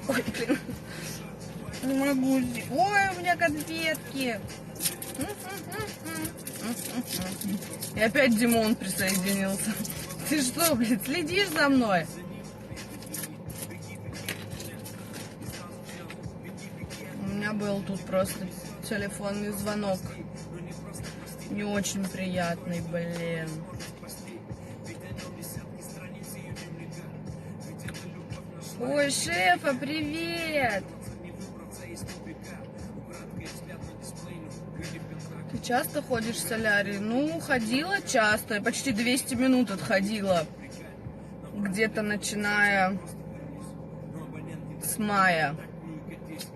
Ой, блин. Не могу. Ой, у меня конфетки. И опять Димон присоединился. Ты что, блин, следишь за мной? У меня был тут просто телефонный звонок. Не очень приятный, блин. Ой, шефа, привет! Ты часто ходишь в солярий? Ну, ходила часто. Я почти 200 минут отходила. Где-то начиная с мая.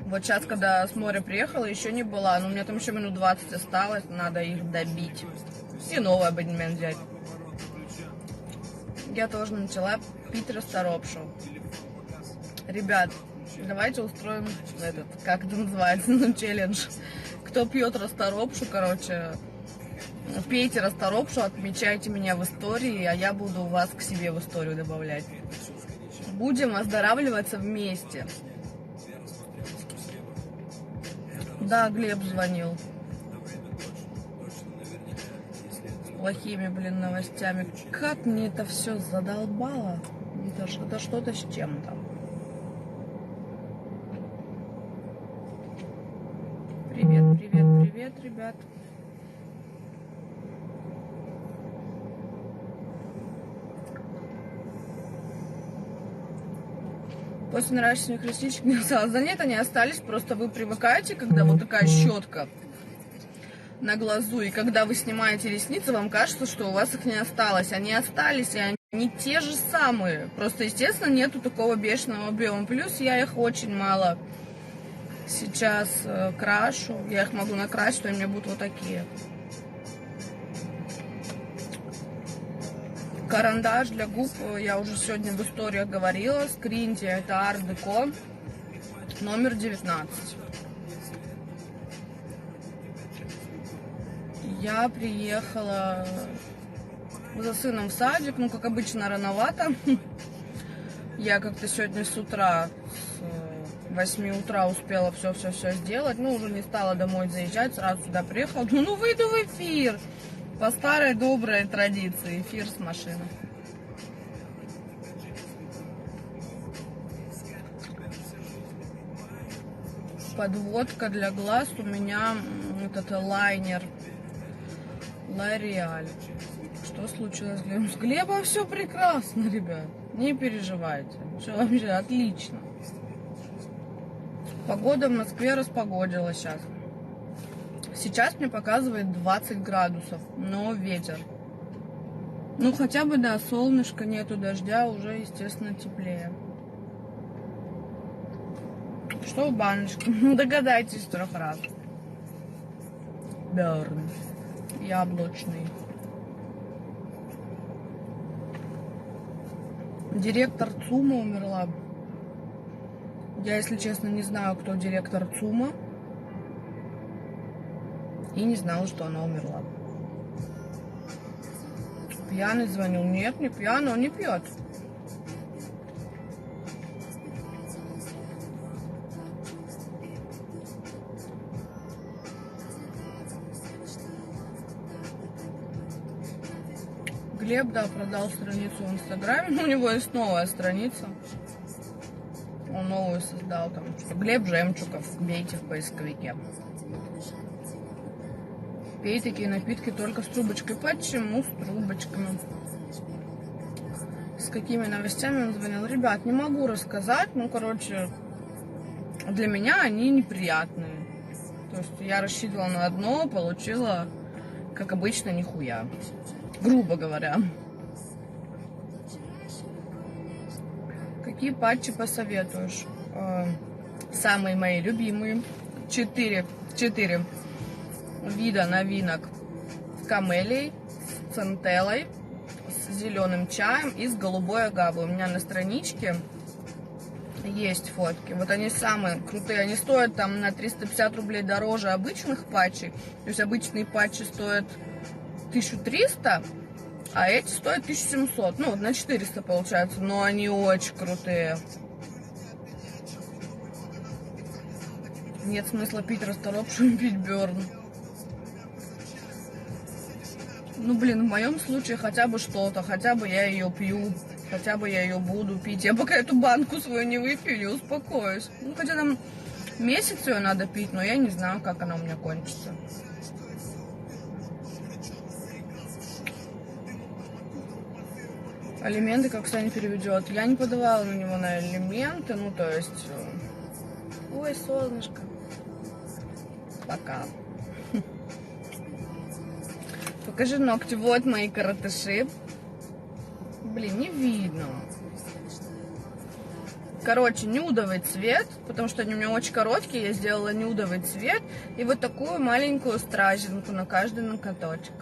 Вот сейчас, когда с моря приехала, еще не была. Но у меня там еще минут 20 осталось. Надо их добить. И новый абонемент взять. Я тоже начала пить расторопшу. Ребят, давайте устроим этот, как это называется, ну, челлендж. Кто пьет расторопшу, короче, пейте расторопшу, отмечайте меня в истории, а я буду вас к себе в историю добавлять. Будем оздоравливаться вместе. Да, Глеб звонил. С плохими, блин, новостями. Как мне это все задолбало. Это что-то с чем-то. Привет, привет, привет, ребят. После наращивания ресничек не осталось. Да нет, они остались, просто вы привыкаете, когда вот такая щетка на глазу, и когда вы снимаете ресницы, вам кажется, что у вас их не осталось. Они остались, и они те же самые. Просто, естественно, нету такого бешеного объема. Плюс я их очень мало сейчас крашу. Я их могу накрасить, то у меня будут вот такие. Карандаш для губ, я уже сегодня в историях говорила, Скринти, это Art Deco, номер 19. Я приехала за сыном в садик, ну, как обычно, рановато. Я как-то сегодня с утра, с 8 утра успела все сделать, ну, уже не стала домой заезжать, сразу сюда приехала. Ну, выйду в эфир. По старой доброй традиции, эфир с машины. Подводка для глаз у меня этот лайнер L'Oréal. Что случилось с Глебом? Все прекрасно, ребят. Не переживайте. Все вообще отлично. Погода в Москве распогодила сейчас. Сейчас мне показывает 20 градусов, но ветер. Ну, хотя бы, да, солнышко, нету дождя, уже, естественно, теплее. Что в баночке? Догадайтесь 3 раз. Берн. Яблочный. Директор ЦУМа умерла. Я, если честно, не знаю, кто директор ЦУМа. И не знала, что она умерла. Пьяный звонил. Нет, не пьяный, он не пьет. Глеб, да, продал страницу в Инстаграме. Но у него есть новая страница. Он новую создал там. Глеб Жемчугов. Бейте в поисковике. Пей такие напитки только с трубочкой. Почему с трубочками? С какими новостями он звонил? Ребят, не могу рассказать. Ну, короче, для меня они неприятные. То есть я рассчитывала на одно, получила, как обычно, нихуя. Грубо говоря. Какие патчи посоветуешь? Самые мои любимые. 4 вида новинок с камелией, с центеллой, с зеленым чаем и с голубой агавой. У меня на страничке есть фотки. Вот они самые крутые. Они стоят там на 350 рублей дороже обычных патчей. То есть обычные патчи стоят 1300, а эти стоят 1700. Ну, вот на 400 получается, но они очень крутые. Нет смысла пить расторопшую, пить Burn. Ну, блин, в моем случае хотя бы что-то, хотя бы я ее пью, хотя бы я ее буду пить. Я пока эту банку свою не выпью, не успокоюсь. Ну, хотя там месяц ее надо пить, но я не знаю, как она у меня кончится. Алименты как Саня переведет. Я не подавала на него на алименты, ну, то есть... Ой, солнышко. Пока. Покажи ногти. Вот мои коротыши. Блин, не видно. Короче, нюдовый цвет, потому что они у меня очень короткие. Я сделала нюдовый цвет. И вот такую маленькую стражинку на каждый ноготочек.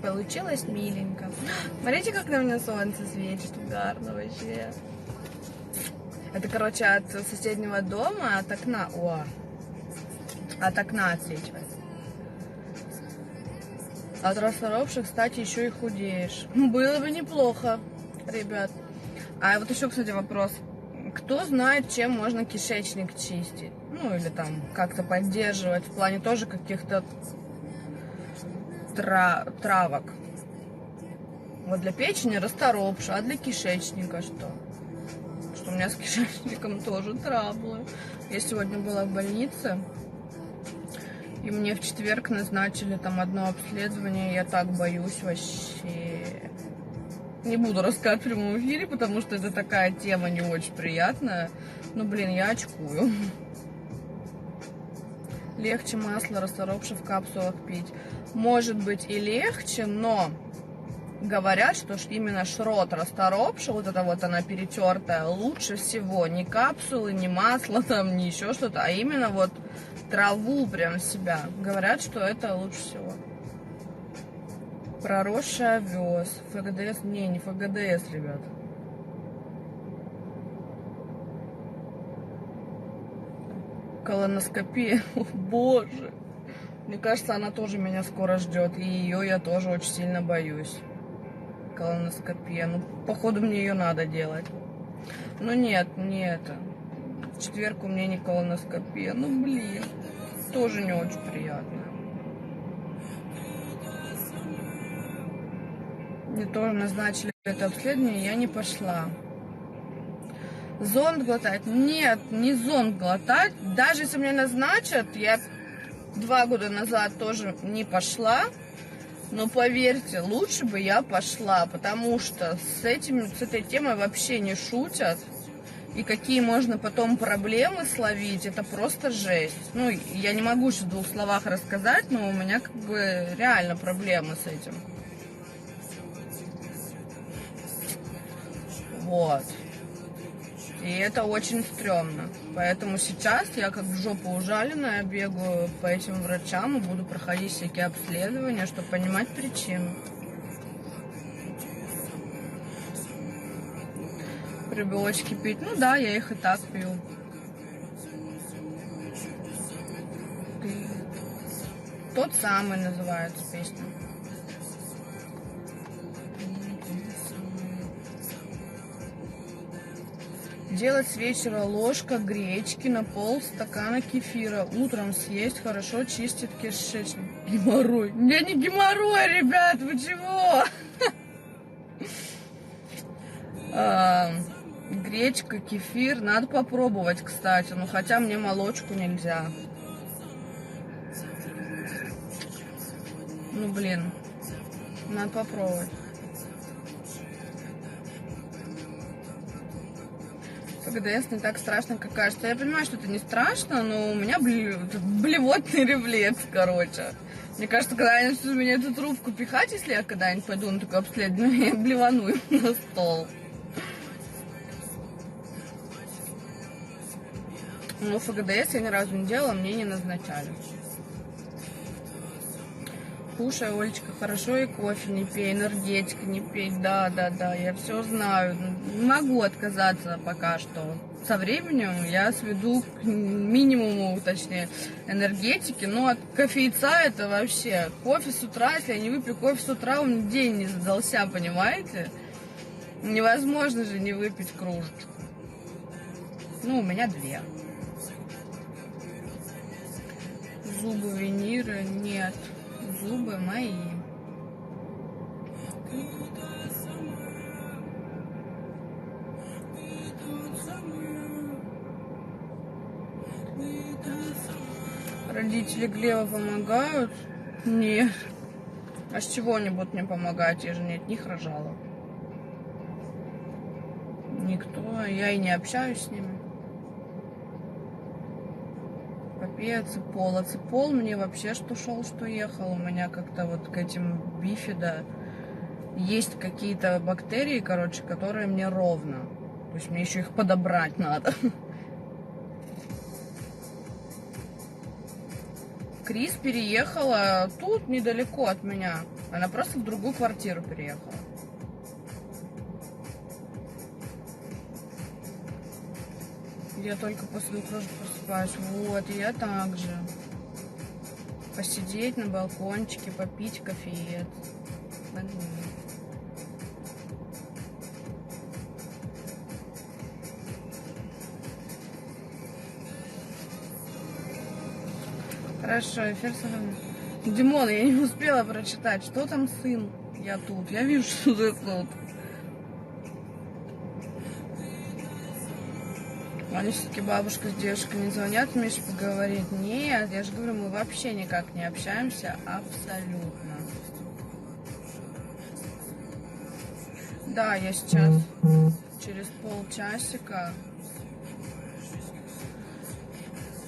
Получилось миленько. Смотрите, как на меня солнце светит. Гарно вообще. Это, короче, от соседнего дома, от окна. О, от окна отсвечивает. От расторопших, кстати, еще и худеешь. Было бы неплохо, ребят. А вот еще, кстати, вопрос. Кто знает, чем можно кишечник чистить? Ну, или там как-то поддерживать в плане тоже каких-то травок. Вот для печени расторопша, а для кишечника что? Что у меня с кишечником тоже траблы. Я сегодня была в больнице, и мне в четверг назначили там одно обследование. Я так боюсь вообще. Не буду рассказывать в прямом эфире, потому что это такая тема не очень приятная. Но, блин, я очкую. Легче масло расторопше в капсулах пить. Может быть и легче, но говорят, что именно шрот расторопша, вот эта вот она перетертая, лучше всего. Не капсулы, не масло там, не еще что-то, а именно вот траву прям в себя. Говорят, что это лучше всего. Проросший овес. ФГДС? Не ФГДС, ребят. Колоноскопия. О, боже. Мне кажется, она тоже меня скоро ждет. И ее я тоже очень сильно боюсь. Колоноскопия. Ну, походу, мне ее надо делать. Ну, нет, не это. В четверг у меня не колоноскопия. Ну, блин. Тоже не очень приятно. Мне тоже назначили это обследование, я не пошла. Зонд глотать? Нет, не зонд глотать. Даже если мне назначат, я 2 года назад тоже не пошла. Но поверьте, лучше бы я пошла, потому что с этой темой вообще не шутят. И какие можно потом проблемы словить, это просто жесть. Ну, я не могу сейчас в 2 словах рассказать, но у меня как бы реально проблемы с этим. Вот. И это очень стрёмно. Поэтому сейчас я как в жопу ужаленная бегаю по этим врачам и буду проходить всякие обследования, чтобы понимать причину. Прибылочки пить. Ну да, я их и так пью. Тот самый называется песня. Делать с вечера ложка гречки на полстакана кефира. Утром съесть, хорошо чистит кишечник. Геморрой. У меня не геморрой, ребят, вы чего? Гречка, кефир. Надо попробовать, кстати. Ну, хотя мне молочку нельзя. Ну, блин. Надо попробовать. ФГДС не так страшно, как кажется. Я понимаю, что это не страшно, но у меня блевотный рефлекс, короче. Мне кажется, когда они начнут меня эту трубку пихать, если я когда-нибудь пойду на такое обследование, я блевану им на стол. Но ФГДС я ни разу не делала, мне не назначали. Кушай, Олечка, хорошо, и кофе не пей, энергетик не пей. Да, я все знаю. Не могу отказаться пока что. Со временем я сведу к минимуму, точнее, энергетики. Но от кофейца это вообще. Кофе с утра, если я не выпью кофе с утра, у меня день не задался, понимаете? Невозможно же не выпить кружечку. Ну, у меня 2. Зубы виниры нет. Зубы мои. Родители Глеба помогают? Нет. А с чего они будут мне помогать? Я же не от них рожала. Никто. Я и не общаюсь с ними. Капец, Ципол. А Ципол мне вообще что шел, что ехал. У меня как-то вот к этим бифида есть какие-то бактерии, короче, которые мне ровно. То есть мне еще их подобрать надо. Крис переехала тут, недалеко от меня. Она просто в другую квартиру переехала. Я только после утра просыпаюсь. Вот, и я так же. Посидеть на балкончике, попить кофеет. Хорошо, эфир с... Димон, я не успела прочитать. Что там сын? Я тут. Я вижу, что ты тут. Они все-таки бабушка с дедушкой не звонят, Миша, поговорить? Нет, я же говорю, мы вообще никак не общаемся. Абсолютно. Да, я сейчас через полчасика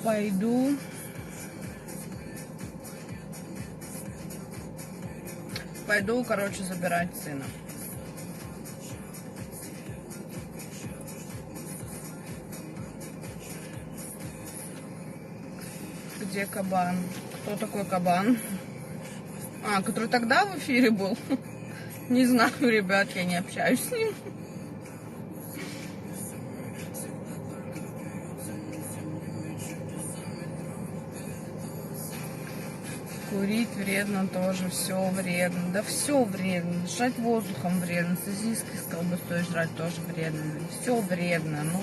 пойду короче, забирать сына. Где кабан? Кто такой кабан? А, который тогда в эфире был? Не знаю, ребят, я не общаюсь с ним. Курить вредно тоже, все вредно. Да все вредно. Дышать воздухом вредно. Сосиски с колбасой жрать тоже вредно. Все вредно. Ну.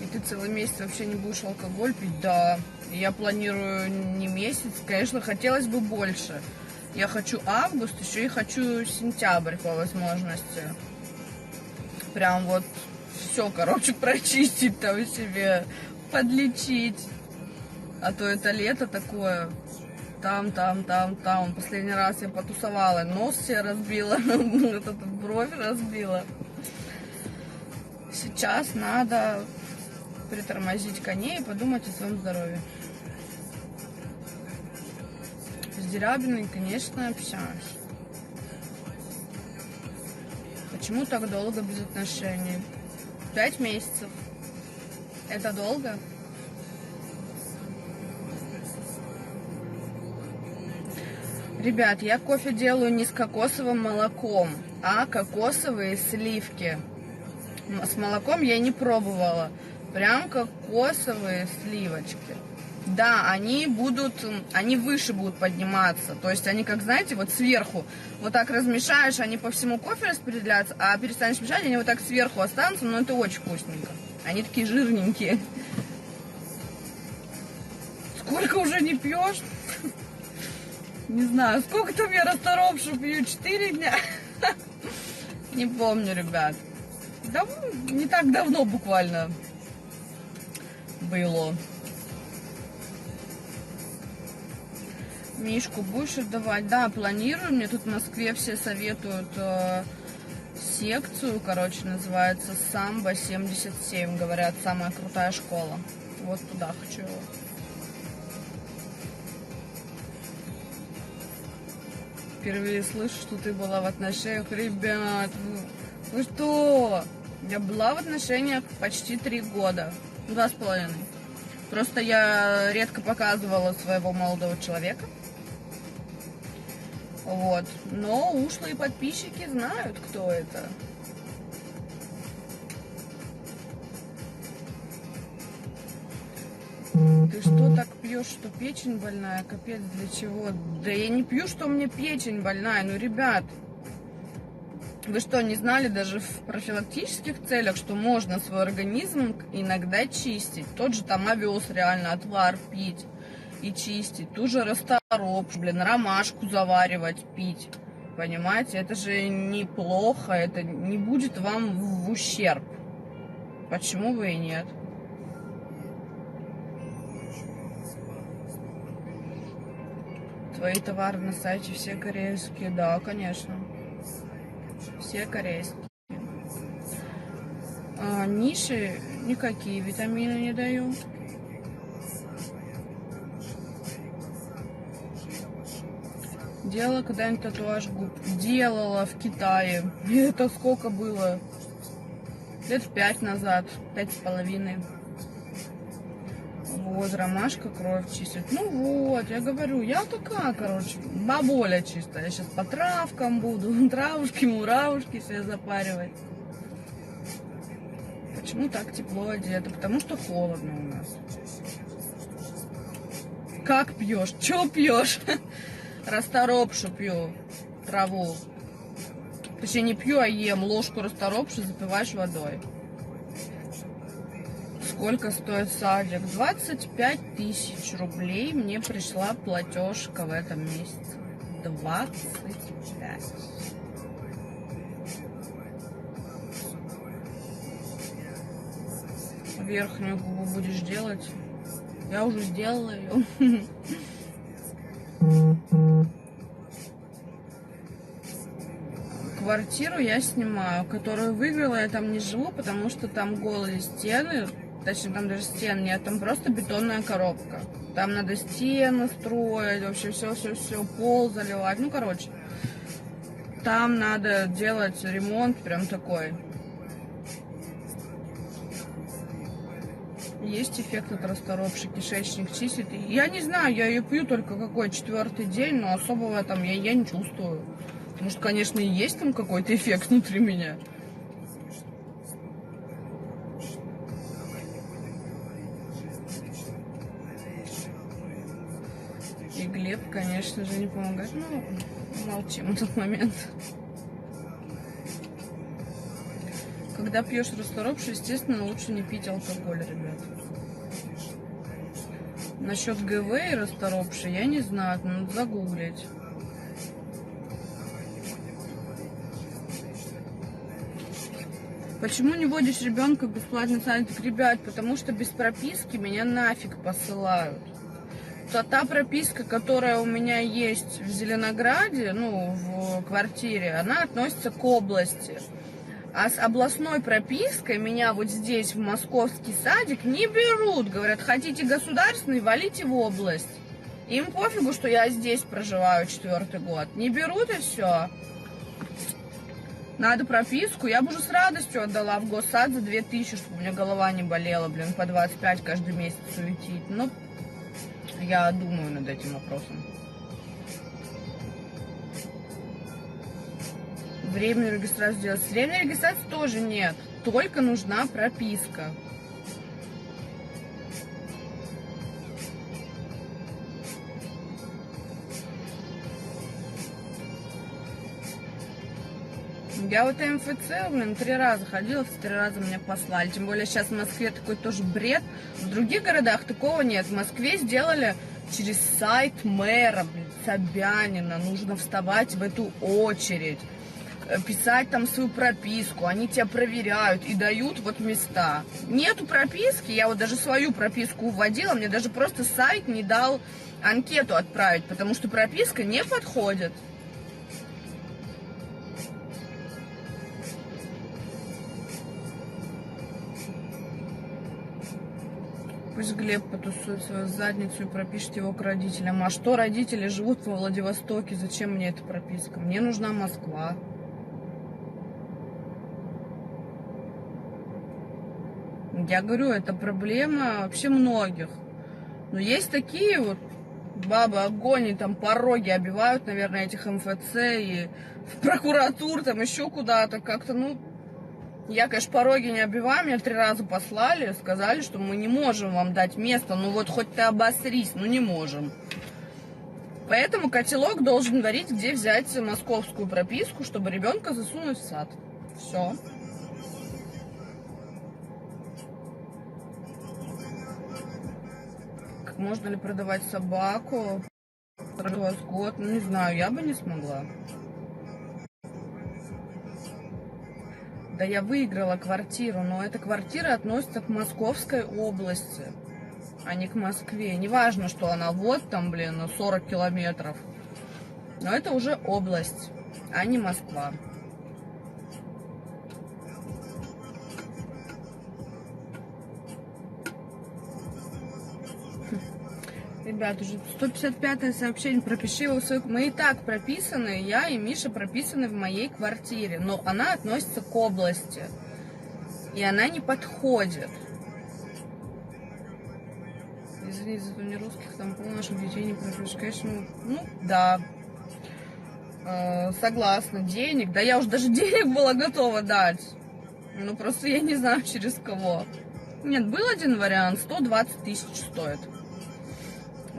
И ты целый месяц вообще не будешь алкоголь пить? Да. Я планирую не месяц. Конечно, хотелось бы больше. Я хочу август, еще и хочу сентябрь по возможности. Прям вот все, короче, прочистить там себе, подлечить. А то это лето такое. Там. Последний раз я потусовала, нос себе разбила, бровь разбила. Сейчас надо притормозить коней и подумать о своем здоровье. С Дерябиной, конечно, общаюсь. Почему так долго без отношений? 5 месяцев. Это долго? Ребят, я кофе делаю не с кокосовым молоком, а кокосовые сливки. С молоком я не пробовала. Прям кокосовые сливочки. Да, они выше будут подниматься. То есть они, как знаете, вот сверху. Вот так размешаешь, они по всему кофе распределяются, а перестанешь мешать, они вот так сверху останутся, но это очень вкусненько. Они такие жирненькие. Сколько уже не пьешь? Не знаю, сколько там я расторопшу пью? 4 дня? Не помню, ребят. Не так давно буквально было. Мишку будешь отдавать? Да, планирую. Мне тут в Москве все советуют секцию, короче, называется Самбо 77. Говорят, самая крутая школа. Вот туда хочу его. Впервые слышу, что ты была в отношениях. Ребят, вы что? Я была в отношениях почти 3 года. 2,5. Просто я редко показывала своего молодого человека. Вот. Но ушлые подписчики знают, кто это. Ты что так пьешь, что печень больная? Капец, для чего? Да я не пью, что у меня печень больная. Ну, ребят, вы что, не знали даже в профилактических целях, что можно свой организм иногда чистить? Тот же там овес реально, отвар пить и чистить. Ту же расторопшу, ромашку заваривать, пить. Понимаете? Это же неплохо, это не будет вам в ущерб. Почему бы и нет? Твои товары на сайте все корейские, да, конечно. Все корейские. Ниши никакие витамины не даю. Делала когда-нибудь татуаж губ? Делала в Китае. Это сколько было? Лет 5 назад, 5,5. Вот, ромашка кровь чистит. Ну вот, я говорю, я такая, короче, бабуля чистая. Я сейчас по травкам буду, травушки, муравушки себе запаривать. Почему так тепло одето? Потому что холодно у нас. Как пьешь? Че пьешь? Расторопшу пью, траву. Точнее, не пью, а ем ложку расторопши, запиваешь водой. Сколько стоит садик? 25 тысяч рублей мне пришла платежка в этом месяце. 25. Верхнюю губу будешь делать? Я уже сделала ее. Квартиру я снимаю, которую выиграла, я там не живу, потому что там голые стены. Точнее, там даже стен нет, там просто бетонная коробка. Там надо стены строить, вообще все, пол заливать. Ну, короче, там надо делать ремонт прям такой. Есть эффект от расторопши, кишечник чистит. Я не знаю, я ее пью только какой 4-й день, но особого там я не чувствую. Может, конечно, и есть там какой-то эффект внутри меня. И Глеб, конечно же, не помогает. Ну, молчим в тот момент. Когда пьешь расторопшу, естественно, лучше не пить алкоголь, ребят. Насчет ГВ и расторопши я не знаю, надо загуглить. Почему не водишь ребенка в бесплатный садик? Ребят, потому что без прописки меня нафиг посылают. Та прописка, которая у меня есть в Зеленограде, ну, в квартире, она относится к области. А с областной пропиской меня вот здесь, в московский садик, не берут. Говорят, хотите государственный, валите в область. Им пофигу, что я здесь проживаю 4-й год. Не берут и все. Надо прописку. Я бы уже с радостью отдала в госсад за 2000, чтобы у меня голова не болела, блин, по 25 каждый месяц суетить. Но я думаю над этим вопросом. Временную регистрацию делать. Временной регистрации тоже нет. Только нужна прописка. Я вот МФЦ, блин, 3 раза ходила, в 3 раза меня послали. Тем более сейчас в Москве такой тоже бред. В других городах такого нет. В Москве сделали через сайт мэра, блин, Собянина. Нужно вставать в эту очередь, писать там свою прописку. Они тебя проверяют и дают вот места. Нету прописки, я вот даже свою прописку вводила, мне даже просто сайт не дал анкету отправить, потому что прописка не подходит. Пусть Глеб потусует свою задницу и пропишет его к родителям. А что родители живут во Владивостоке? Зачем мне эта прописка? Мне нужна Москва. Я говорю, это проблема вообще многих. Но есть такие вот бабы огонь, и там пороги обивают, наверное, этих МФЦ и в прокуратуру, там еще куда-то как-то, ну... Я, конечно, пороги не обиваю, меня 3 раза послали, сказали, что мы не можем вам дать место, ну вот хоть ты обосрись, ну не можем. Поэтому котелок должен говорить, где взять московскую прописку, чтобы ребенка засунуть в сад. Все. Можно ли продавать собаку? У вас год? Ну, не знаю, я бы не смогла. Да я выиграла квартиру, но эта квартира относится к Московской области, а не к Москве. Неважно, что она вот там, блин, 40 километров. Но это уже область, а не Москва. Ребят, уже 155-е сообщение, пропиши его в свою... Мы и так прописаны, я и Миша прописаны в моей квартире, но она относится к области, и она не подходит. Извини, зато не русских, там пол наших детей не пропишешь, конечно, ну, да. Согласна, денег, да я уже даже денег была готова дать, ну, просто я не знаю, через кого. Нет, был один вариант, 120 тысяч стоит.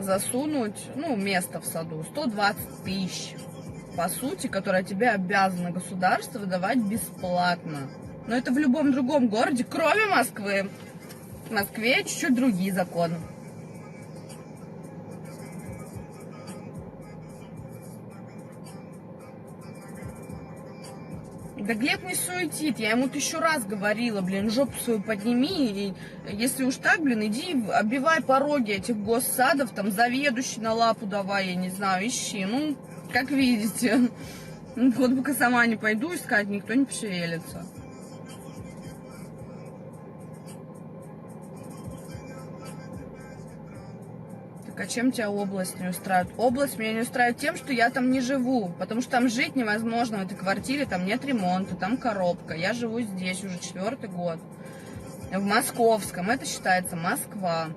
Засунуть, ну, место в саду, 120 тысяч, по сути, которое тебе обязано государство выдавать бесплатно. Но это в любом другом городе, кроме Москвы. В Москве чуть-чуть другие законы. Да Глеб не суетит, я ему 1000 раз говорила, блин, жопу свою подними, и если уж так, блин, иди оббивай пороги этих госсадов, там заведующий на лапу давай, я не знаю, ищи, ну, как видите, вот пока сама не пойду искать, никто не пошевелится. А чем тебя область не устраивает? Область меня не устраивает тем, что я там не живу, потому что там жить невозможно в этой квартире, там нет ремонта, там коробка. Я живу здесь уже 4-й год, в Московском, это считается Москва.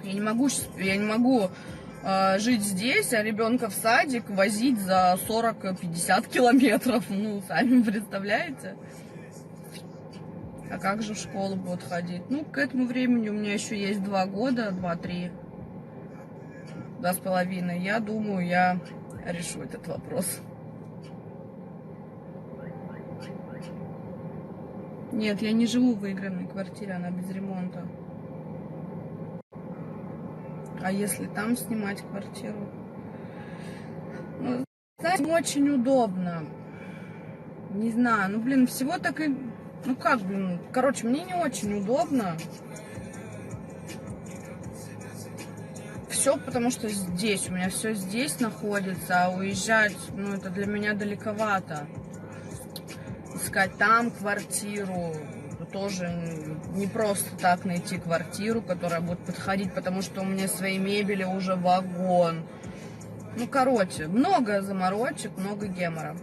Я не могу жить здесь, а ребенка в садик возить за 40-50 километров, ну, сами представляете? А как же в школу будут ходить? Ну, к этому времени у меня еще есть 2 года, 2-3. 2,5. Я думаю, я решу этот вопрос. Нет, я не живу в выигранной квартире, она без ремонта. А если там снимать квартиру? Ну, знаете, очень удобно. Не знаю, ну, блин, всего так и... Ну, как, блин, короче, мне не очень удобно. Все, потому что здесь, у меня все здесь находится, а уезжать, ну, это для меня далековато. Искать там квартиру, тоже не просто так найти квартиру, которая будет подходить, потому что у меня своей мебели уже вагон. Ну, короче, много заморочек, много гемора.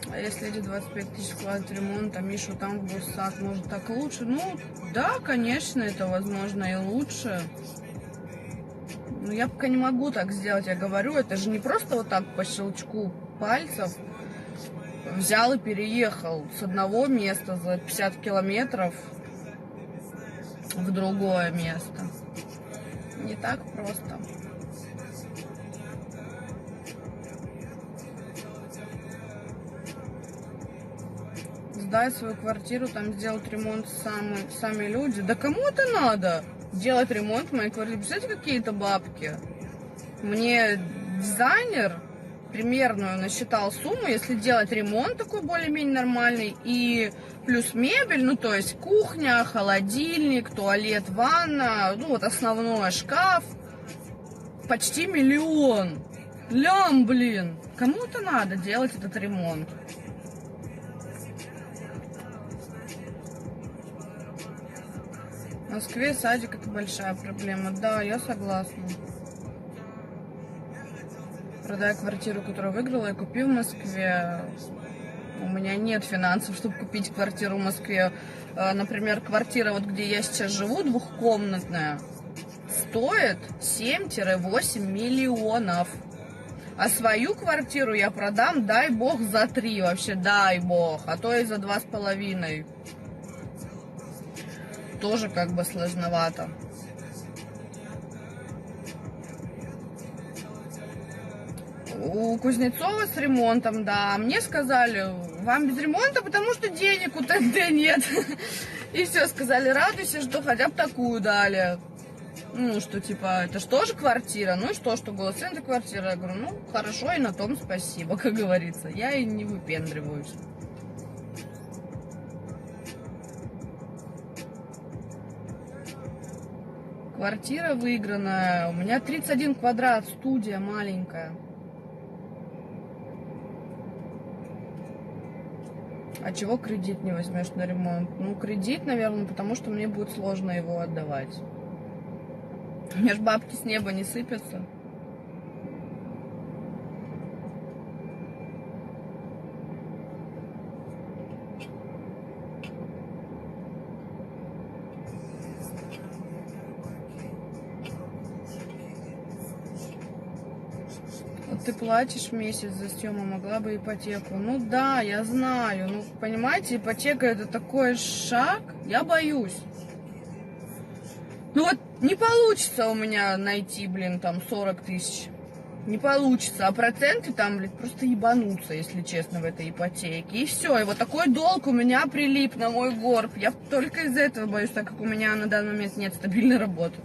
А если эти 25 тысяч вкладывать в ремонт, а Мишу там в госсад, может так лучше? Ну, да, конечно, это возможно и лучше. Но я пока не могу так сделать, я говорю, это же не просто вот так по щелчку пальцев взял и переехал с одного места за 50 километров в другое место. Не так просто. Сдать свою квартиру, там сделать ремонт сами люди. Да кому это надо? Делать ремонт в моей квартире. Представляете, какие-то бабки? Мне дизайнер примерную насчитал сумму, если делать ремонт такой более-менее нормальный, и плюс мебель, ну то есть кухня, холодильник, туалет, ванна, ну вот основной шкаф, почти 1 миллион. Лям, блин, кому это надо делать этот ремонт? Москве садик это большая проблема. Да, я согласна. Продаю квартиру, которую выиграла, и купи в Москве. У меня нет финансов, чтобы купить квартиру в Москве. Например, квартира, вот где я сейчас живу, двухкомнатная, стоит 7-8 миллионов. А свою квартиру я продам, дай бог, за 3 вообще, дай бог. А то и за 2,5. Тоже как бы сложновато. У Кузнецова с ремонтом, да. Мне сказали, вам без ремонта, потому что денег у ТНТ нет. И все, сказали, радуйся, что хотя бы такую дали. Ну, что типа, это же тоже квартира. Ну и что голос-центр квартира. Я говорю, ну, хорошо, и на том спасибо, как говорится. Я и не выпендриваюсь. Квартира выигранная. У меня 31 квадрат, студия маленькая. А чего кредит не возьмешь на ремонт? Ну, кредит, наверное, потому что мне будет сложно его отдавать. У меня ж бабки с неба не сыпятся. Вот ты платишь в месяц за съем, а могла бы ипотеку. Ну да, я знаю. Ну, понимаете, ипотека это такой шаг. Я боюсь. Ну вот не получится у меня найти, блин, там 40 тысяч. Не получится. А проценты там, блин, просто ебанутся, если честно, в этой ипотеке. И все. И вот такой долг у меня прилип на мой горб. Я только из-за этого боюсь, так как у меня на данный момент нет стабильной работы,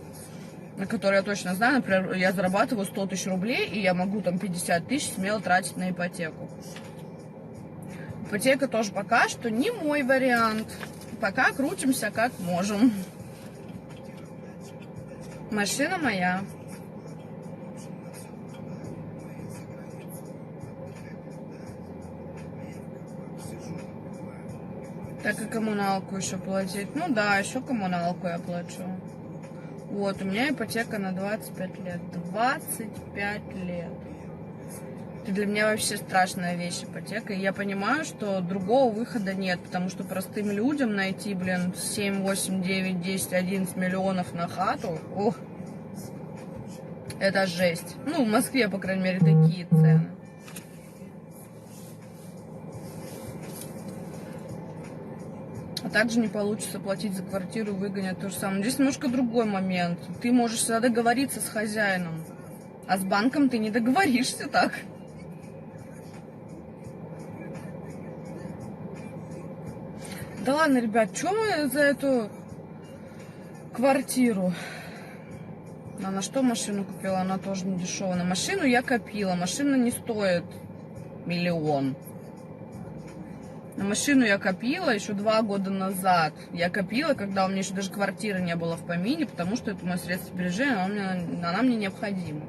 на которой я точно знаю. Например, я зарабатываю 100 тысяч рублей, и я могу там 50 тысяч смело тратить на ипотеку. Ипотека тоже пока что не мой вариант. Пока крутимся как можем. Машина моя. Так и коммуналку еще платить. Ну да, еще коммуналку я плачу. Вот, у меня ипотека на 25 лет. 25 лет. Это для меня вообще страшная вещь, ипотека. И я понимаю, что другого выхода нет. Потому что простым людям найти, блин, 7, 8, 9, 10, 11 миллионов на хату, ох, это жесть. Ну, в Москве, по крайней мере, такие цены. А также не получится платить за квартиру, выгонять то же самое. Здесь немножко другой момент. Ты можешь всегда договориться с хозяином, а с банком ты не договоришься так. Да ладно, ребят, что мы за эту квартиру? А на что машину купила? Она тоже не дешевая. На машину я копила. Машина не стоит 1 000 000. На машину я копила еще 2 года назад. Я копила, когда у меня еще даже квартиры не было в помине, потому что это мое средство сбережения, она мне необходима.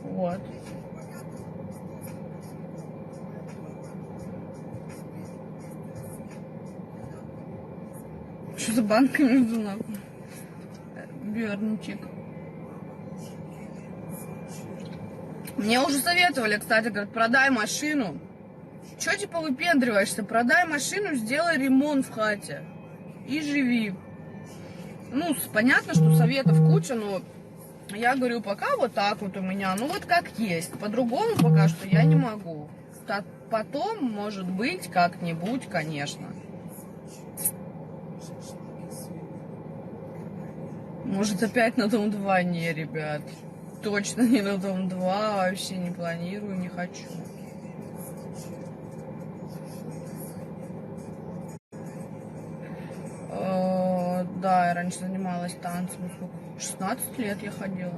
Вот. Что за банка между нахуй? Верничек. Мне уже советовали, кстати, говорят, продай машину. Че типа выпендриваешься? Продай машину, сделай ремонт в хате и живи. Ну, понятно, что советов куча, но я говорю, пока вот так вот у меня, ну вот как есть. По-другому пока что я не могу. Так потом, может быть, как-нибудь, конечно. Может, опять на дом 2? Не, ребят. Точно не на дом 2, вообще не планирую, не хочу. Да, я раньше занималась танцами. 16 лет я ходила.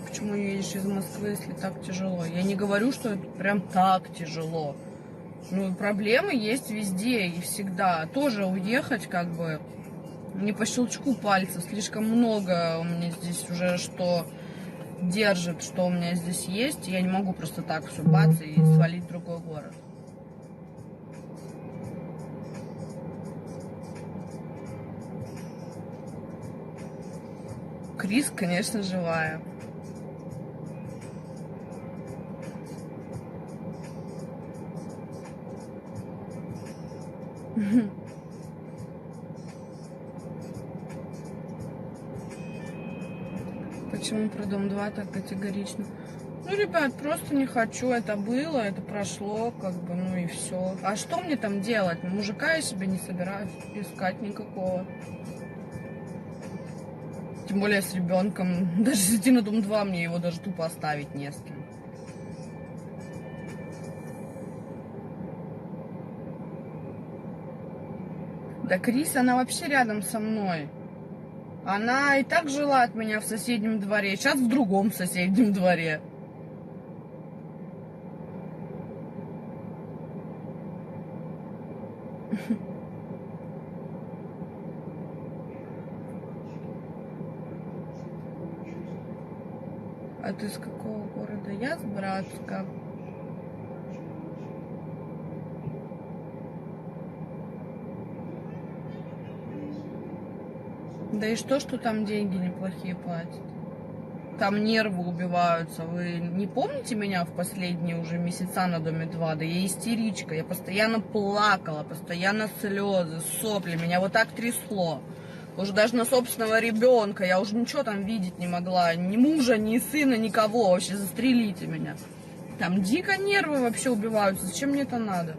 Почему едешь из Москвы, если так тяжело? Я не говорю, что это прям так тяжело. Ну, проблемы есть везде и всегда. Тоже уехать как бы не по щелчку пальцев. Слишком много у меня здесь уже что держит, что у меня здесь есть. Я не могу просто так все бац и свалить в другой город. Крис, конечно, живая. Почему про Дом 2 так категорично? Ну, ребят, просто не хочу. Это было, это прошло, как бы, ну и все. А что мне там делать? Мужика я себе не собираюсь искать никакого. Тем более с ребенком. Даже если идти на Дом 2, мне его даже тупо оставить не с кем. Да Крис, она вообще рядом со мной. Она и так жила от меня в соседнем дворе, сейчас в другом соседнем дворе. А ты с какого города? Я с Братска. Да и что там деньги неплохие платят? Там нервы убиваются. Вы не помните меня в последние уже месяца на Доме 2? Да я истеричка. Я постоянно плакала, постоянно слезы, сопли. Меня вот так трясло. Уже даже на собственного ребенка. Я уже ничего там видеть не могла. Ни мужа, ни сына, никого. Вообще застрелите меня. Там дико нервы вообще убиваются. Зачем мне это надо?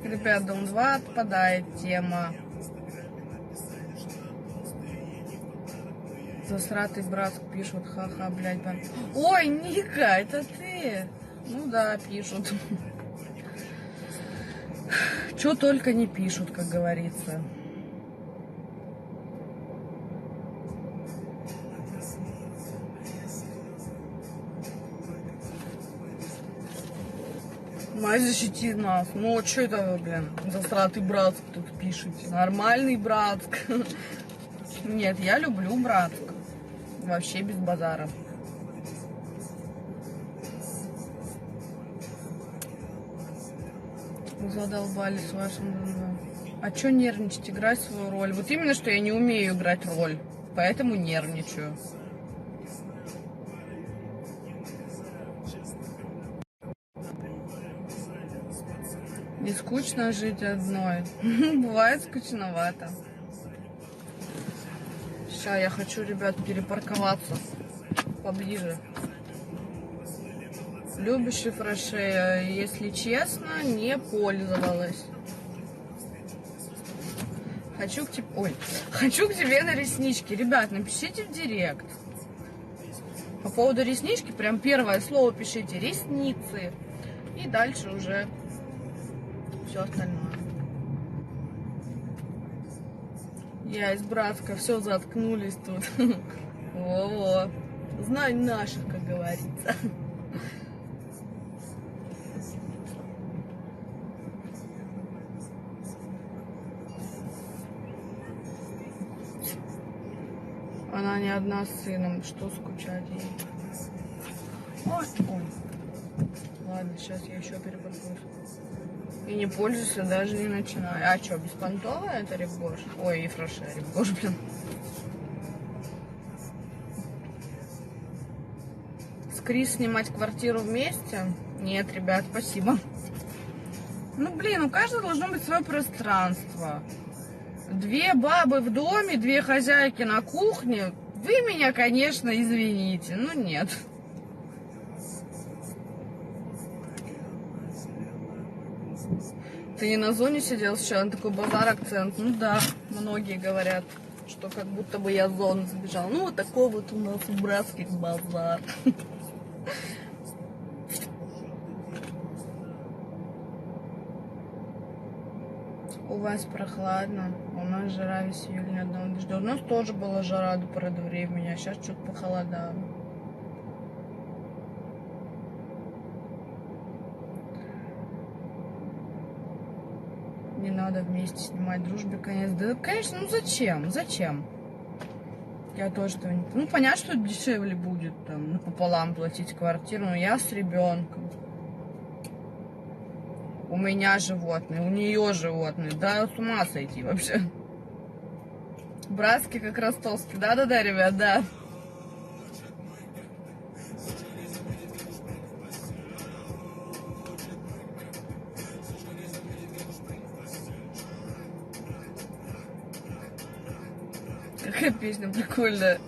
Ребят, Дом 2 отпадает тема. Засратый Братск пишут, ха-ха, блядь. Ой, Ника, это ты? Ну да, пишут. Чё только не пишут, как говорится. Мать, защити нас. Ну, что это вы, блин, засратый Братск тут пишете? Нормальный Братск. Нет, я люблю Братск. Вообще без базара. Задолбали с вашим... А чё нервничать? Играть свою роль. Вот именно, что я не умею играть роль. Поэтому нервничаю. Не скучно жить одной. Бывает скучновато. Сейчас я хочу, ребят, перепарковаться поближе. Любящий фраше, если честно, не пользовалась. Хочу к тебе на реснички. Ребят, напишите в директ. По поводу реснички, прям первое слово пишите. Ресницы. И дальше уже все остальное. Я из Братска, все заткнулись тут. Во-во. Знай наших, как говорится. Она не одна с сыном, что скучать ей. Ой, ой. Ладно, сейчас я еще перепаркуюсь. И не пользуюсь, даже не начинаю. А что, беспонтовая это Рябгош? Ой, и фраше, Рябгош, блин. С Крис снимать квартиру вместе? Нет, ребят, спасибо. Ну, блин, у каждого должно быть свое пространство. Две бабы в доме, две хозяйки на кухне. Вы меня, конечно, извините, но нет. Ты не на зоне сидел сейчас, такой базар акцент. Ну да, многие говорят, что как будто бы я с зоны сбежал. Ну вот такой вот у нас в Братске базар. У вас прохладно, у нас жара весь июль, ни одного дождя. У нас тоже была жара до поры до времени, а сейчас что-то похолодало. Не надо вместе снимать, дружбе конец. Да, конечно, ну зачем? Зачем? Я тоже этого не... Ну, понятно, что дешевле будет там напополам платить квартиру, но я с ребенком. У меня животные, у нее животные. Да, с ума сойти вообще. Братский как ростовский. Да-да-да, ребят, да. Какая песня прикольная.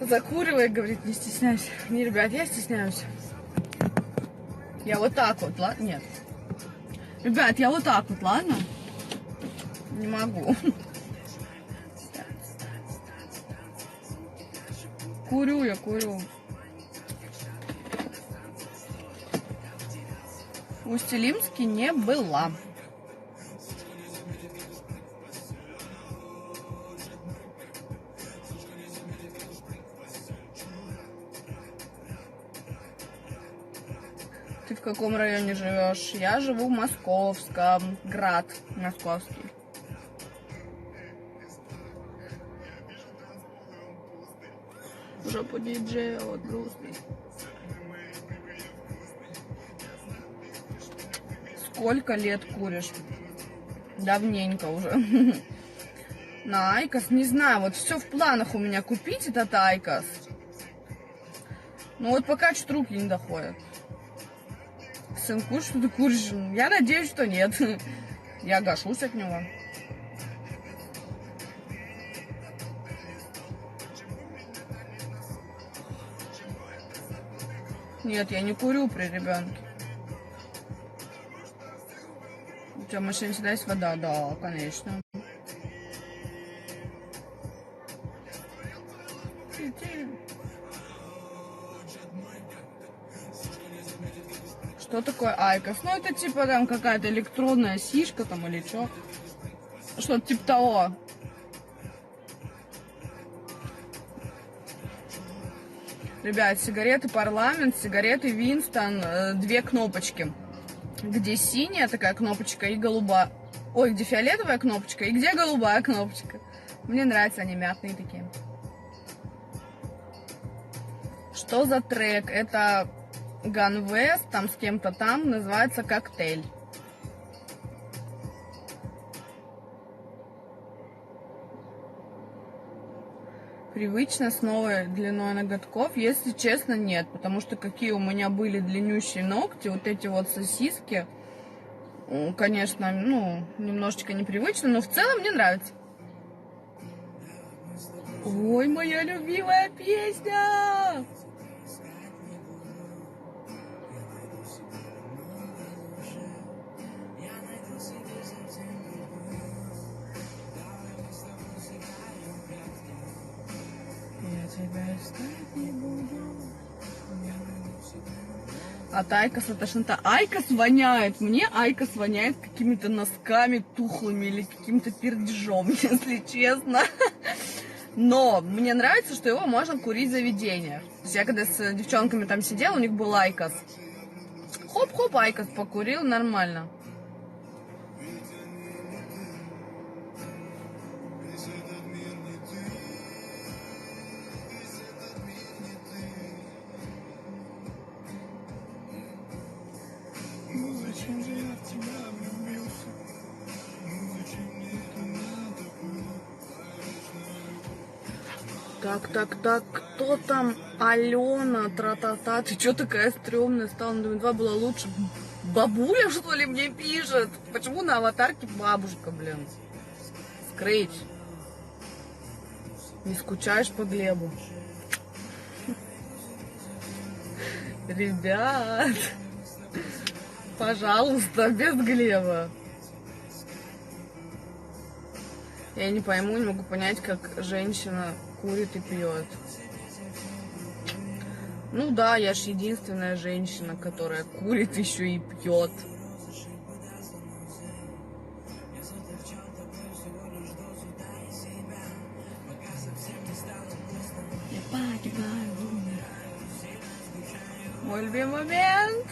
Закуривай, говорит, не стесняйся. Не, ребят, я стесняюсь. Я вот так вот, ладно? Нет. Ребят, я вот так вот, ладно? Не могу. Курю я, курю. В Усть-Илимске не была. Ты в каком районе живешь? Я живу в Московском. Град московский. Жопу диджея, вот грустный. Сколько лет куришь? Давненько уже. На Айкос, не знаю, вот все в планах у меня купить этот Айкос. Ну вот пока что руки не доходят. Сын, куришь, что ты куришь? Я надеюсь, что нет. Я гашусь от него. Нет, я не курю при ребенке. У тебя в машине всегда есть вода? Да, конечно. Что такое Айкос? Ну, это типа там какая-то электронная сишка там или что. Что-то типа того. Ребят, сигареты Парламент, сигареты Винстон, две кнопочки. Где синяя такая кнопочка и голубая. Ой, где фиолетовая кнопочка и где голубая кнопочка. Мне нравятся они мятные такие. Что за трек? Это Ганвест, там с кем-то там, называется «Коктейль». Привычно с новой длиной ноготков, если честно, нет. Потому что какие у меня были длиннющие ногти, вот эти вот сосиски, конечно, ну, немножечко непривычно, но в целом мне нравится. Ой, моя любимая песня! От Айкоса тошнота. Айкос воняет. Мне Айкос воняет какими-то носками тухлыми или каким-то пердежом, если честно. Но мне нравится, что его можно курить в заведениях. То есть я когда с девчонками там сидела, у них был Айкос. Хоп-хоп, Айкос покурил, нормально. Так, кто там? Алена, тра-та-та. Ты чё такая стрёмная стала? На Дом 2 было лучше. Бабуля, что ли, мне пишет? Почему на аватарке бабушка, блин? Скрыть. Не скучаешь по Глебу? Ребят, пожалуйста, без Глеба. Я не пойму, не могу понять, как женщина курит и пьет. Ну да, я ж единственная женщина, которая курит еще и пьет. Мой любимый момент.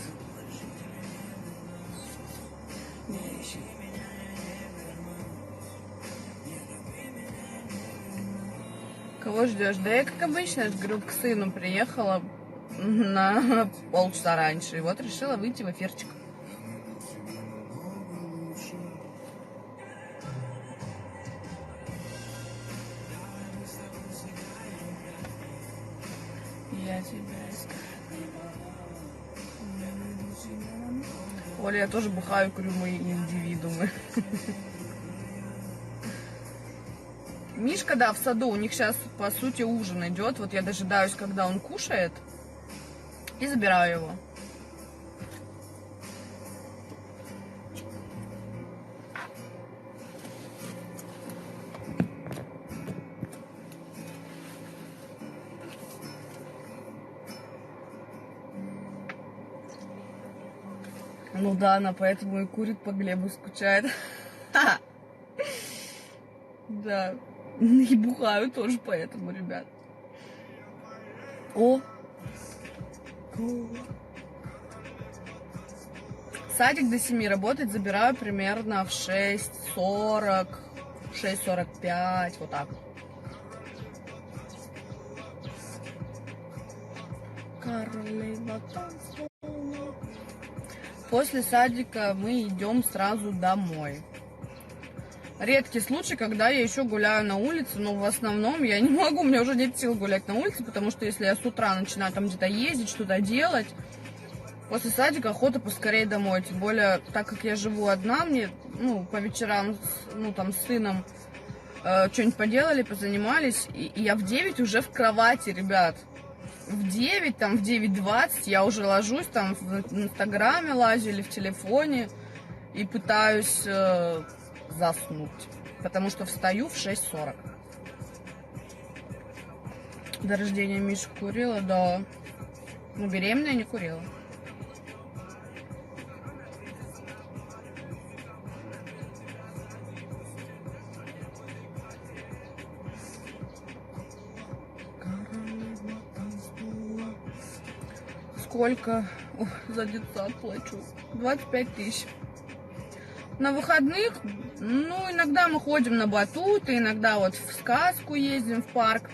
Кого ждешь? Да я, как обычно, я же говорю, к сыну приехала на полчаса раньше. И вот решила выйти в эфирчик. Я тебя искала. Оля, я тоже бухаю, курю, мы индивидуумы. Мишка, да, в саду, у них сейчас, по сути, ужин идет. Вот я дожидаюсь, когда он кушает, и забираю его. Ну да, она поэтому и курит, по Глебу скучает. Да. И бухаю тоже поэтому, ребят. О! Садик до 7 работает, забираю примерно в 6:40, 6:45, вот так. Королева танцпола. После садика мы идем сразу домой. Редкий случай, когда я еще гуляю на улице, но в основном я не могу, у меня уже нет сил гулять на улице, потому что если я с утра начинаю там где-то ездить, что-то делать, после садика охота поскорее домой. Тем более, так как я живу одна, мне, по вечерам, там, с сыном что-нибудь поделали, позанимались, и я в 9 уже в кровати, ребят. В 9, там, в 9:20 я уже ложусь, там, в Инстаграме лазю или в телефоне и пытаюсь заснуть, потому что встаю в 6:40. До рождения Миши курила, да. Ну, беременная не курила. Сколько? Ой, за детсад плачу. 25 тысяч. На выходных, иногда мы ходим на батуты, иногда вот в сказку ездим, в парк.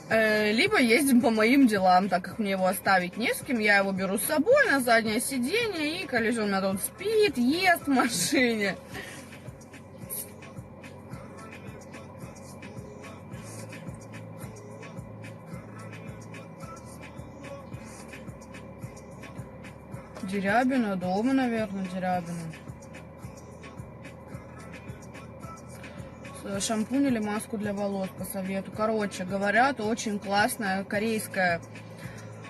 Либо ездим по моим делам, так как мне его оставить не с кем, я его беру с собой на заднее сиденье, и Колезин у меня тут спит, ест в машине. Дерябина, дома, наверное, Дерябина. Шампунь или маску для волос по совету. Короче, говорят, очень классная корейская,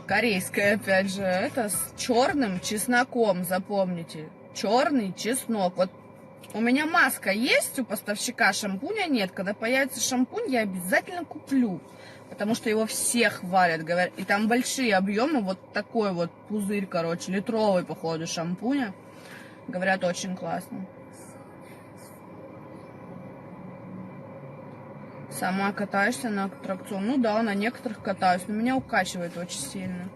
опять же, это с черным чесноком, запомните. Черный чеснок. Вот у меня маска есть, у поставщика шампуня нет. Когда появится шампунь, я обязательно куплю. Потому что его все хвалят, говорят. И там большие объемы, вот такой вот пузырь, короче, литровый, походу, шампуня. Говорят, очень классно. Сама катаешься на аттракцион? Ну да, на некоторых катаюсь, но меня укачивает очень сильно.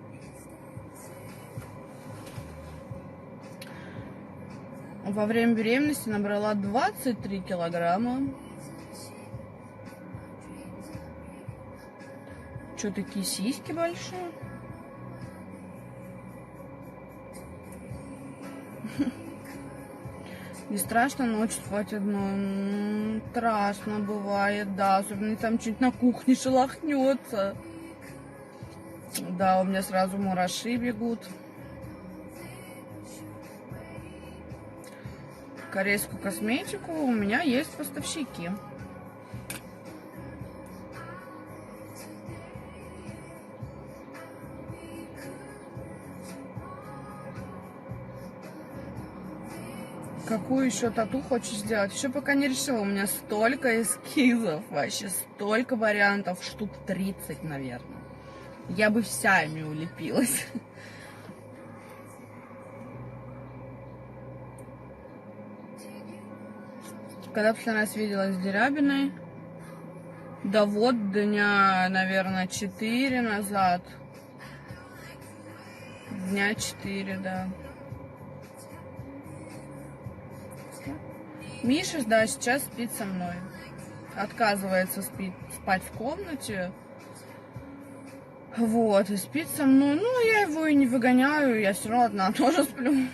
Во время беременности набрала 23 килограмма. Что, такие сиськи большие? Не страшно ночью спать одной? Страшно бывает, да. Особенно там чуть на кухне шелохнется. Да, у меня сразу мураши бегут. Корейскую косметику у меня есть поставщики. Какую еще тату хочешь сделать? Еще пока не решила. У меня столько эскизов, вообще столько вариантов, штук 30, наверное. Я бы вся ими улепилась. Когда последний раз виделась с Дерябиной? Да вот, дня, наверное, 4 назад. Дня 4, да. Миша, да, сейчас спит со мной. отказывается спать в комнате. Вот, и спит со мной. Ну, я его и не выгоняю, я все равно одна тоже сплю.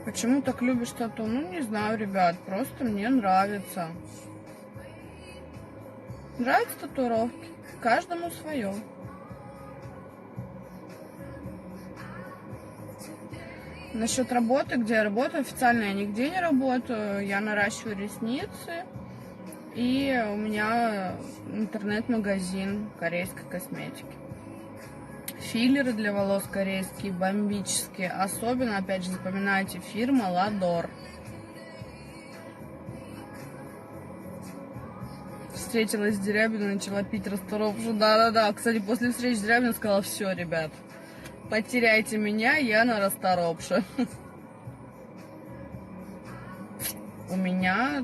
Почему так любишь тату? Ну, не знаю, ребят, просто мне нравится. Нравятся татуировки. Каждому свое. Насчет работы, где я работаю, официально я нигде не работаю. Я наращиваю ресницы. И у меня интернет-магазин корейской косметики. Филлеры для волос корейские, бомбические. Особенно, опять же, запоминайте, фирма Ладор. Встретилась с Дерябиной, начала пить расторопшу. Да-да-да. Кстати, после встречи с Дерябиной сказала: все, ребят, потеряйте меня, я на расторопше. У меня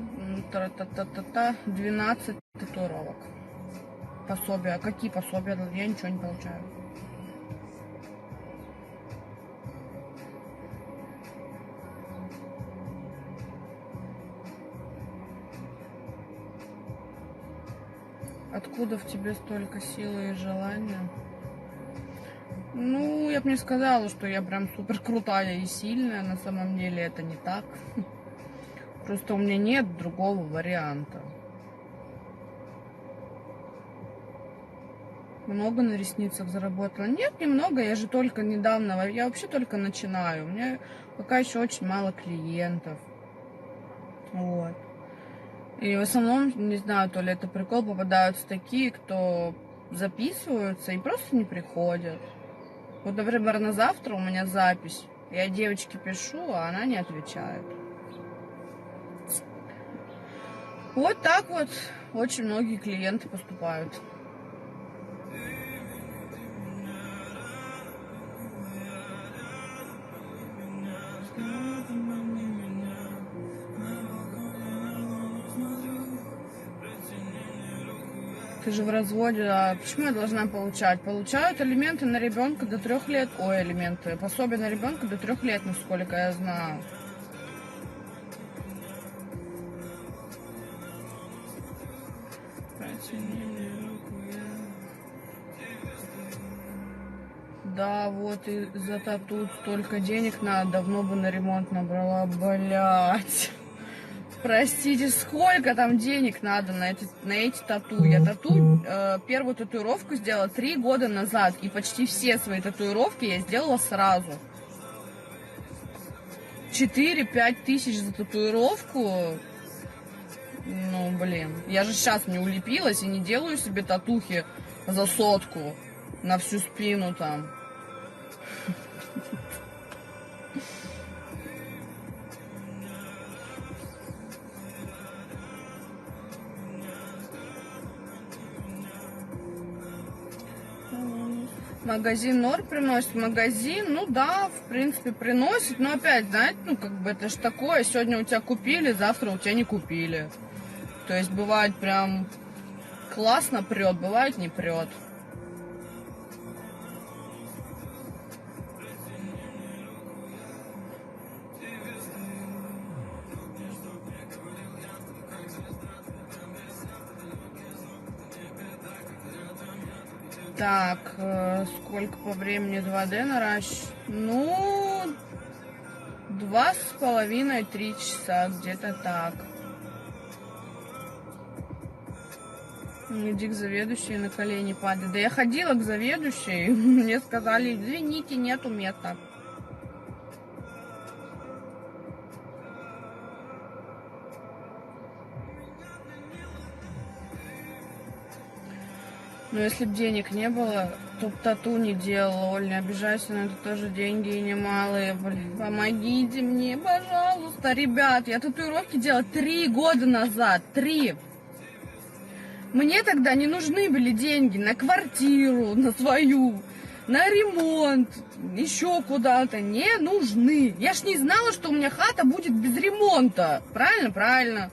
12 татуировок. Пособия. Какие пособия? Я ничего не получаю. Откуда в тебе столько силы и желания? Ну, я бы не сказала, что я прям супер крутая и сильная. На самом деле это не так. Просто у меня нет другого варианта. Много на ресницах заработала? Нет, немного. Я же только недавно, я вообще только начинаю. У меня пока еще очень мало клиентов. Вот. И в основном, не знаю, то ли это прикол, попадаются такие, кто записываются и просто не приходят. Вот, например, на завтра у меня запись. Я девочке пишу, а она не отвечает. Вот так вот очень многие клиенты поступают. Ты же в разводе, а почему я должна получать? Получают алименты на ребенка до 3 лет. Ой, алименты. Пособие на ребенка до 3 лет, насколько я знаю. Да, вот и за тату столько денег надо. Давно бы на ремонт набрала. Блять. Простите, сколько там денег надо на эти тату? Я первую татуировку сделала 3 года назад. И почти все свои татуировки я сделала сразу. 4-5 тысяч за татуировку. Ну, блин. Я же сейчас не улепилась и не делаю себе татухи за 100 на всю спину там. Магазин норм приносит? Магазин, ну да, в принципе, приносит. Но опять, знаете, ну как бы это ж такое. Сегодня у тебя купили, завтра у тебя не купили. То есть бывает прям классно прет, бывает не прет. Так, сколько по времени 2D наращивать? Ну, 2,5-3 часа, где-то так. Иди к заведующей, на колени падай. Да я ходила к заведующей, мне сказали: извините, нету места. Но если бы денег не было, то б тату не делала. Оль, не обижайся, но это тоже деньги и немалые. Блин, помогите мне, пожалуйста. Ребят, я татуировки делала 3 года назад. 3. Мне тогда не нужны были деньги на квартиру, на свою, на ремонт, еще куда-то. Не нужны. Я ж не знала, что у меня хата будет без ремонта. Правильно? Правильно.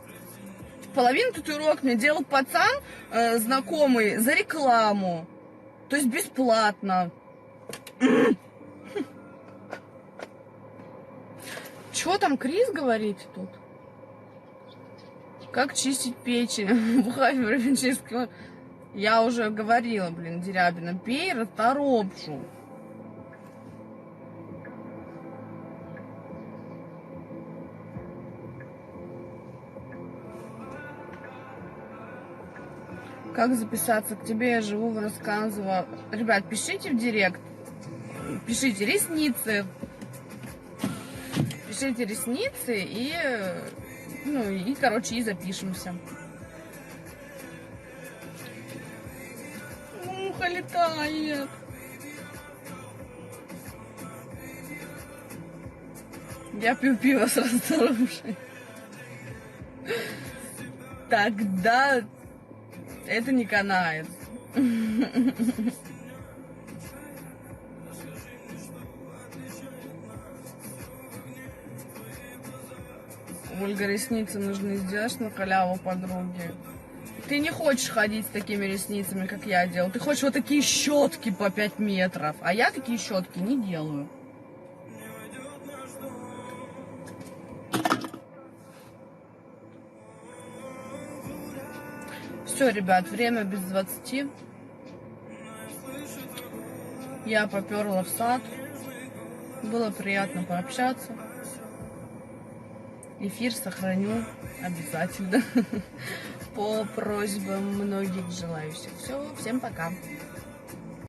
Половину татуировок мне делал пацан, знакомый, за рекламу. То есть бесплатно. Что там Крис говорит тут? Как чистить печень? Бухай в Я уже говорила, блин, Дерябина. Пей расторопшу. Как записаться к тебе? Я живу в Рассказово. Ребят, пишите в директ. Пишите ресницы. Пишите ресницы и, короче, и запишемся. Муха летает. Я пью пиво с расторопшей. Тогда это не канает. Ольга, ресницы нужно сделать на халяву подруги. Ты не хочешь ходить с такими ресницами, как я делал. Ты хочешь вот такие щетки по 5 метров. А я такие щетки не делаю. Все, ребят, время без 20. Я поперла в сад. Было приятно пообщаться. Эфир сохраню обязательно по просьбам многих желающих. Все, всем пока.